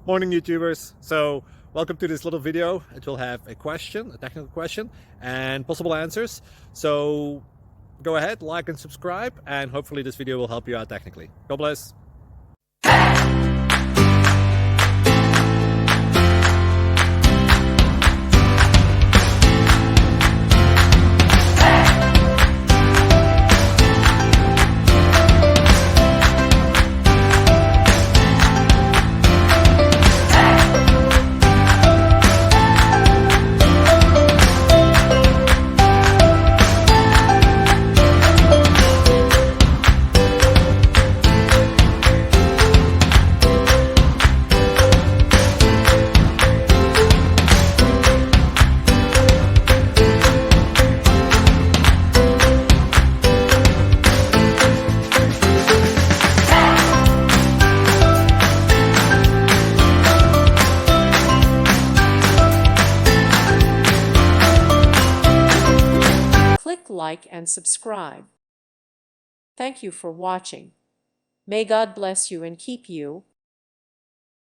Morning, YouTubers. So welcome to this little video. It will have a question, a technical question, and possible answers. So go ahead, like and subscribe, and hopefully this video will help you out technically. God bless. Click like and subscribe. Thank you for watching. May God bless you and keep you.